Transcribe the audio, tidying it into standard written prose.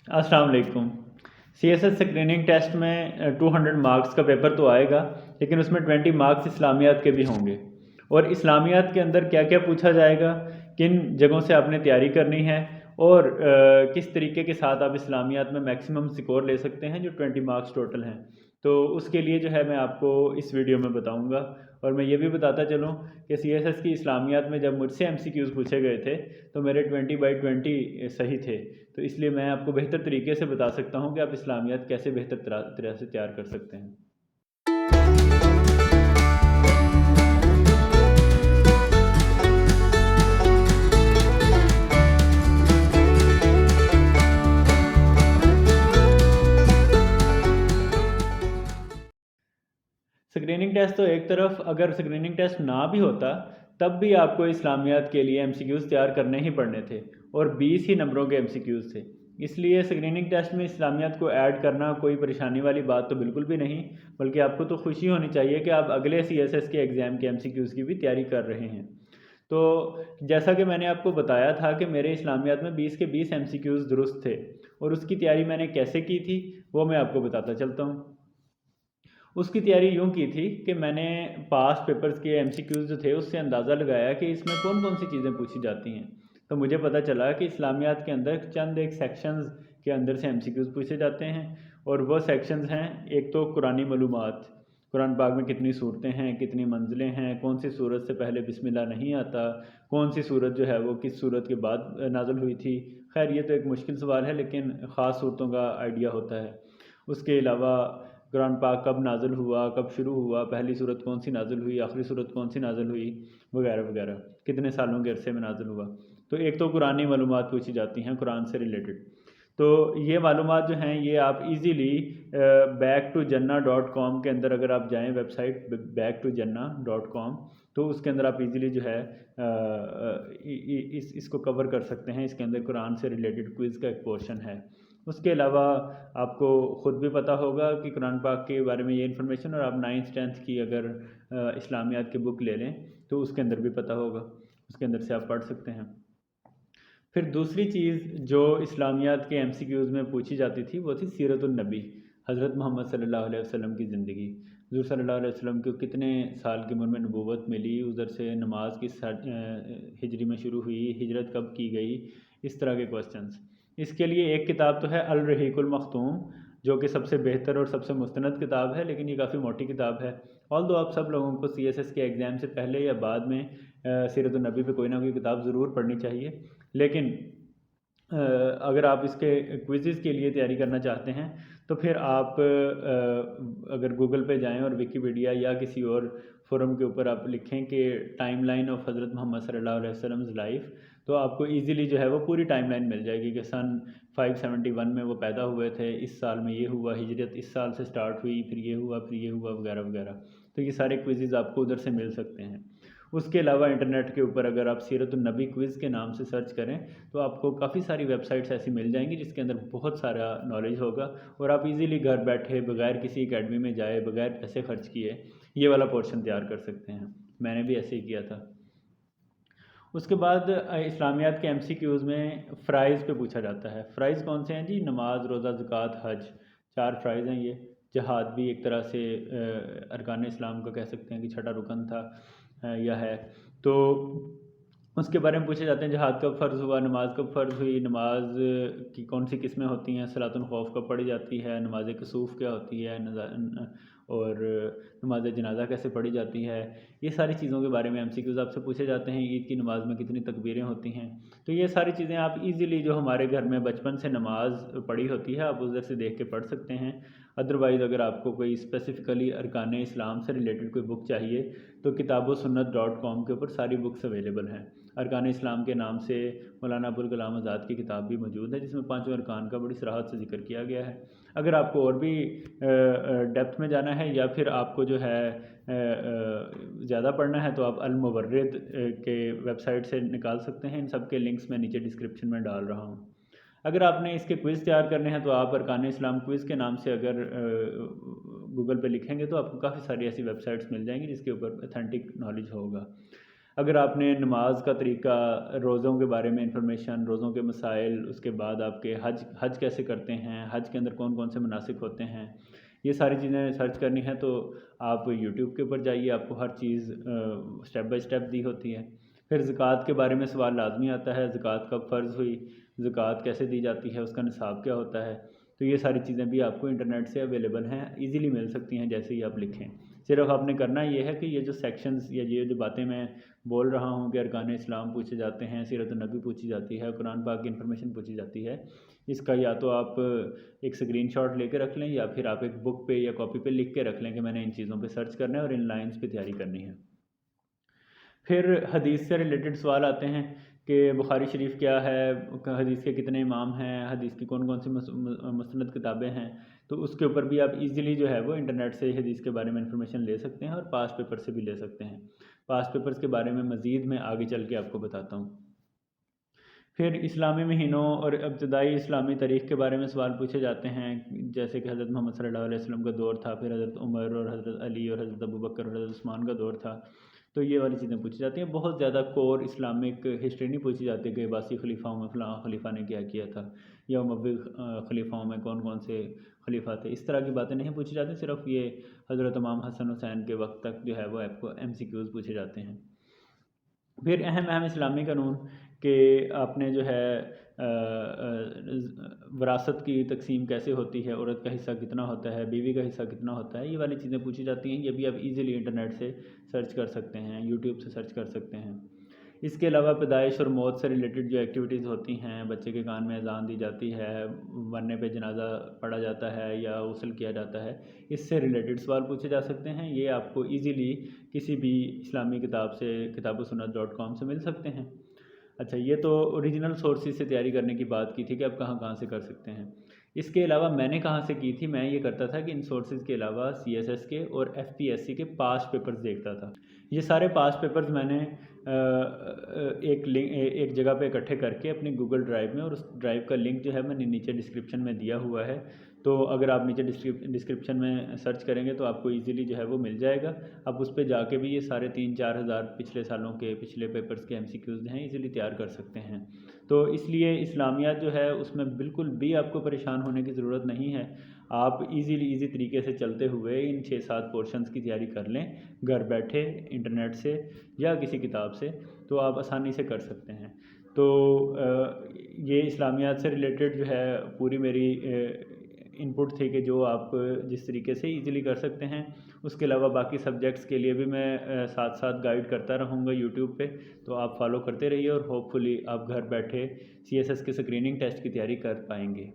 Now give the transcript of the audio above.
अस्सलाम वालेकुम। CSS screening test में 200 मार्क्स का पेपर तो आएगा, लेकिन उसमें 20 मार्क्स इस्लामियात के भी होंगे। और इस्लामियात के अंदर क्या क्या पूछा जाएगा, किन जगहों से आपने तैयारी करनी है, और किस तरीके के साथ आप इस्लामियात में मैक्सिमम स्कोर ले सकते हैं, जो 20 मार्क्स टोटल हैं। तो उसके लिए जो है मैं आपको इस वीडियो में बताऊंगा। और मैं ये भी बताता चलूँ कि सीएसएस की इस्लामियात में जब मुझसे एमसीक्यूज़ पूछे गए थे तो मेरे 20/20 सही थे। तो इसलिए मैं आपको बेहतर तरीके से बता सकता हूँ कि आप इस्लामियात कैसे बेहतर तरह से तैयार कर सकते हैं। स्क्रीनिंग टेस्ट तो एक तरफ, अगर स्क्रीनिंग टेस्ट ना भी होता तब भी आपको इस्लामियात के लिए एमसीक्यूज़ तैयार करने ही पड़ने थे, और 20 ही नंबरों के एमसीक्यूज़ थे। इसलिए स्क्रीनिंग टेस्ट में इस्लामियात को ऐड करना कोई परेशानी वाली बात तो बिल्कुल भी नहीं, बल्कि आपको तो खुशी होनी चाहिए कि आप अगले सीएसएस के एग्ज़ाम के एमसीक्यूज़ की भी तैयारी कर रहे हैं। तो जैसा कि मैंने आपको बताया था कि मेरे इस्लामियात में 20 के 20 एमसीक्यूज़ दुरुस्त थे, और उसकी तैयारी मैंने कैसे की थी वो मैं आपको बताता चलता हूँ। उसकी तैयारी यूँ की थी कि मैंने पास्ट पेपर्स के एमसीक्यूज़ जो थे उससे अंदाज़ा लगाया कि इसमें कौन कौन सी चीज़ें पूछी जाती हैं। तो मुझे पता चला कि इस्लामियात के अंदर चंद एक सेक्शंस के अंदर से एमसीक्यूज़ पूछे जाते हैं, और वो सेक्शंस हैं, एक तो कुरानी मालूमात, कुरान पाक में कितनी सूरतें हैं, कितनी मंजिलें हैं, कौन सी सूरत से पहले बिस्मिल्लाह नहीं आता, कौन सी सूरत जो है वो किस सूरत के बाद नाज़िल हुई थी। खैर ये तो एक मुश्किल सवाल है, लेकिन ख़ास सूरतों का आइडिया होता है। उसके अलावा कुरान पाक कब नाज़िल हुआ, कब शुरू हुआ, पहली सूरत कौन सी नाज़िल हुई, आखिरी सूरत कौन सी नाज़िल हुई, वगैरह वगैरह, कितने सालों के अरसे में नाज़िल हुआ। तो एक तो कुरानी मालूमात पूछी जाती हैं कुरान से रिलेटेड। तो ये मालूमात जो हैं ये आप इजीली back2jannah.com के अंदर अगर आप जाएं, वेबसाइट back2jannah.com, तो उसके अंदर आप इजीली जो है इसको कवर कर सकते हैं। इसके अंदर कुरान से रिलेटेड क्विज़ का एक पोर्शन है। उसके अलावा आपको ख़ुद भी पता होगा कि कुरान पाक के बारे में ये इन्फॉर्मेशन, और आप 9th-10th की अगर इस्लामियात की बुक ले लें तो उसके अंदर भी पता होगा, उसके अंदर से आप पढ़ सकते हैं। फिर दूसरी चीज़ जो इस्लामियात के एमसीक्यूज़ में पूछी जाती थी वो थी सीरतुन नबी, हज़रत मोहम्मद सल्लल्लाहु अलैहि वसल्लम की ज़िंदगी। हुज़ूर सल्लल्लाहु अलैहि वसल्लम को कितने साल की उम्र में नबूवत मिली, उधर से नमाज किस हिजरी में शुरू हुई, हिजरत कब की गई, इस तरह के क्वेश्चंस। इसके लिए एक किताब तो है अल रहीकुल मख्तूम, जो कि सबसे बेहतर और सबसे मुस्तनद किताब है, लेकिन ये काफ़ी मोटी किताब है। ऑल्दो आप सब लोगों को सीएसएस के एग्ज़ाम से पहले या बाद में सीरतुन नबी पे कोई ना कोई किताब ज़रूर पढ़नी चाहिए। लेकिन अगर आप इसके क्विज़ेज़ के लिए तैयारी करना चाहते हैं तो फिर आप अगर गूगल पे जाएं और विकिपीडिया या किसी और फोरम के ऊपर आप लिखें कि टाइमलाइन ऑफ हज़रत मोहम्मद सल्लल्लाहु अलैहि वसल्लम लाइफ, तो आपको इजीली जो है वो पूरी टाइमलाइन मिल जाएगी कि सन 571 में वो पैदा हुए थे, इस साल में ये हुआ, हिजरत इस साल से स्टार्ट हुई, फिर ये हुआ, फिर ये हुआ, वगैरह वगैरह। तो ये सारे क्विज़ेज़ आपको उधर से मिल सकते हैं। उसके अलावा इंटरनेट के ऊपर अगर आप सीरतुन नबी क्विज़ के नाम से सर्च करें तो आपको काफ़ी सारी वेबसाइट्स ऐसी मिल जाएंगी जिसके अंदर बहुत सारा नॉलेज होगा, और आप इजीली घर बैठे बगैर किसी एकेडमी में जाए, बगैर पैसे खर्च किए ये वाला पोर्शन तैयार कर सकते हैं। मैंने भी ऐसे ही किया था। उसके बाद इस्लामियात के एमसीक्यूज़ में फ़राइज़ पे पूछा जाता है। फ़राइज़ कौन से हैं जी? नमाज, रोज़ा, ज़कात, हज, 4 फ़राइज़ हैं ये। जहाद भी एक तरह से अरकान इस्लाम का कह सकते हैं कि छठा रुकन था या है। तो उसके बारे में पूछे जाते हैं, जहाद कब फ़र्ज़ हुआ, नमाज कब फ़र्ज़ हुई, नमाज की कौन सी किस्में होती हैं, सलातुल खौफ कब पढ़ी जाती है, नमाज कसूफ़ क्या होती है, और नमाज जनाजा कैसे पढ़ी जाती है। ये सारी चीज़ों के बारे में एमसीक्यूज़ आपसे पूछे जाते हैं। ईद की नमाज़ में कितनी तकबीरें होती हैं। तो ये सारी चीज़ें आप इजीली, जो हमारे घर में बचपन से नमाज पढ़ी होती है, आप उधर से देख के पढ़ सकते हैं। अदरवाइज़ अगर आपको कोई स्पेसिफ़िकली अरकान इस्लाम से रिलेटेड कोई बुक चाहिए तो किताबुस्सुन्नत.com के ऊपर सारी बुक्स अवेलेबल हैं। अरकान इस्लाम के नाम से मौलाना अबुल कलाम आज़ाद की किताब भी मौजूद है, जिसमें पाँचों अरकान का बड़ी सराहत से जिक्र किया गया है। अगर आपको और भी डेप्थ में जाना है, या फिर आपको जो है ज़्यादा पढ़ना है, तो आप अल मुवर्रिद के वेबसाइट से निकाल सकते हैं। इन सब के लिंक्स मैं नीचे डिस्क्रिप्शन में डाल रहा हूँ। अगर आपने इसके क्विज़ तैयार करने हैं तो आप अरकान इस्लाम क्विज़ के नाम से अगर गूगल पे लिखेंगे तो आपको काफ़ी सारी ऐसी वेबसाइट्स मिल जाएंगी जिसके ऊपर अथेंटिक नॉलेज होगा। اگر آپ نے نماز کا طریقہ، روزوں کے بارے میں انفارمیشن، روزوں کے مسائل، اس کے بعد آپ کے حج کیسے کرتے ہیں، حج کے اندر کون کون سے مناسک ہوتے ہیں، یہ ساری چیزیں سرچ کرنی ہے تو آپ یوٹیوب کے اوپر جائیے، آپ کو ہر چیز سٹیپ بائی سٹیپ دی ہوتی ہے۔ پھر زکوٰۃ کے بارے میں سوال لازمی آتا ہے، زکوٰۃ کب فرض ہوئی، زکوٰۃ کیسے دی جاتی ہے، اس کا نصاب کیا ہوتا ہے، تو یہ ساری چیزیں بھی آپ کو انٹرنیٹ سے اویلیبل ہیں، ایزیلی مل سکتی ہیں جیسے ہی آپ لکھیں۔ صرف آپ نے کرنا یہ ہے کہ یہ جو سیکشنز یا یہ جو باتیں میں بول رہا ہوں کہ ارکان اسلام پوچھے جاتے ہیں، سیرت النبی پوچھی جاتی ہے، قرآن پاک کی انفارمیشن پوچھی جاتی ہے، اس کا یا تو آپ ایک اسکرین شاٹ لے کے رکھ لیں یا پھر آپ ایک بک پہ یا کاپی پہ لکھ کے رکھ لیں کہ میں نے ان چیزوں پہ سرچ کرنا ہے اور ان لائنز پہ تیاری کرنی ہے۔ پھر حدیث سے ریلیٹڈ سوال آتے ہیں کہ بخاری شریف کیا ہے، حدیث کے کتنے امام ہیں، حدیث کی کون کون سی مستند کتابیں ہیں، تو اس کے اوپر بھی آپ ایزیلی جو ہے وہ انٹرنیٹ سے حدیث کے بارے میں انفارمیشن لے سکتے ہیں اور پاس پیپر سے بھی لے سکتے ہیں۔ پاس پیپرز کے بارے میں مزید میں آگے چل کے آپ کو بتاتا ہوں۔ پھر اسلامی مہینوں اور ابتدائی اسلامی تاریخ کے بارے میں سوال پوچھے جاتے ہیں، جیسے کہ حضرت محمد صلی اللہ علیہ وسلم کا دور تھا، پھر حضرت عمر اور حضرت علی اور حضرت ابوبکر اور حضرت عثمان کا دور تھا، تو یہ والی چیزیں پوچھی جاتی ہیں۔ بہت زیادہ کور اسلامک ہسٹری نہیں پوچھی جاتی کہ عباسی خلیفاؤں میں فلاں خلیفہ نے کیا کیا تھا یا اموی خلیفاؤں میں کون کون سے خلیفہ تھے، اس طرح کی باتیں نہیں پوچھی جاتی، صرف یہ حضرت امام حسن حسین کے وقت تک جو ہے وہ آپ کو MCQs پوچھے جاتے ہیں۔ پھر اہم اسلامی قانون کہ آپ نے جو ہے وراثت کی تقسیم کیسے ہوتی ہے، عورت کا حصہ کتنا ہوتا ہے، بیوی کا حصہ کتنا ہوتا ہے، یہ والی چیزیں پوچھی جاتی ہیں۔ یہ بھی آپ ایزیلی انٹرنیٹ سے سرچ کر سکتے ہیں، یوٹیوب سے سرچ کر سکتے ہیں۔ اس کے علاوہ پیدائش اور موت سے ریلیٹڈ جو ایکٹیویٹیز ہوتی ہیں، بچے کے کان میں اذان دی جاتی ہے، مرنے پہ جنازہ پڑھا جاتا ہے یا غسل کیا جاتا ہے، اس سے ریلیٹڈ سوال پوچھے جا سکتے ہیں۔ یہ آپ کو ایزیلی کسی بھی اسلامی کتاب سے kitabussunnat.com سے مل سکتے ہیں۔ اچھا، یہ تو اوریجنل سورسز سے تیاری کرنے کی بات کی تھی کہ آپ کہاں سے کر سکتے ہیں۔ اس کے علاوہ میں نے کہاں سے کی تھی، میں یہ کرتا تھا کہ ان سورسز کے علاوہ CSS کے اور FPSC کے پاسٹ پیپرز دیکھتا تھا۔ یہ سارے پاسٹ پیپرز میں نے ایک جگہ پہ اکٹھے کر کے اپنے گوگل ڈرائیو میں، اور اس ڈرائیو کا لنک جو ہے میں نے نیچے ڈسکرپشن میں دیا ہوا ہے، تو اگر آپ نیچے ڈسکرپشن میں سرچ کریں گے تو آپ کو ایزیلی جو ہے وہ مل جائے گا۔ آپ اس پہ جا کے بھی یہ سارے 3-4 ہزار پچھلے سالوں کے پچھلے پیپرز کے MCQs ہیں ایزیلی تیار کر سکتے ہیں۔ تو اس لیے اسلامیات جو ہے اس میں بالکل بھی آپ کو پریشان ہونے کی ضرورت نہیں ہے، آپ ایزی طریقے سے چلتے ہوئے ان 6-7 پورشنز کی تیاری کر لیں گھر بیٹھے انٹرنیٹ سے یا کسی کتاب سے، تو آپ آسانی سے کر سکتے ہیں۔ تو یہ اسلامیات سے ریلیٹڈ جو ہے پوری میری انپٹ تھی کہ جو آپ جس طریقے سے ایزیلی کر سکتے ہیں۔ اس کے علاوہ باقی سبجیکٹس کے لیے بھی میں ساتھ ساتھ گائیڈ کرتا رہوں گا یوٹیوب پہ، تو آپ فالو کرتے رہیے اور ہوپ فلی آپ گھر بیٹھے CSS کے اسکریننگ ٹیسٹ کی تیاری کر پائیں گے۔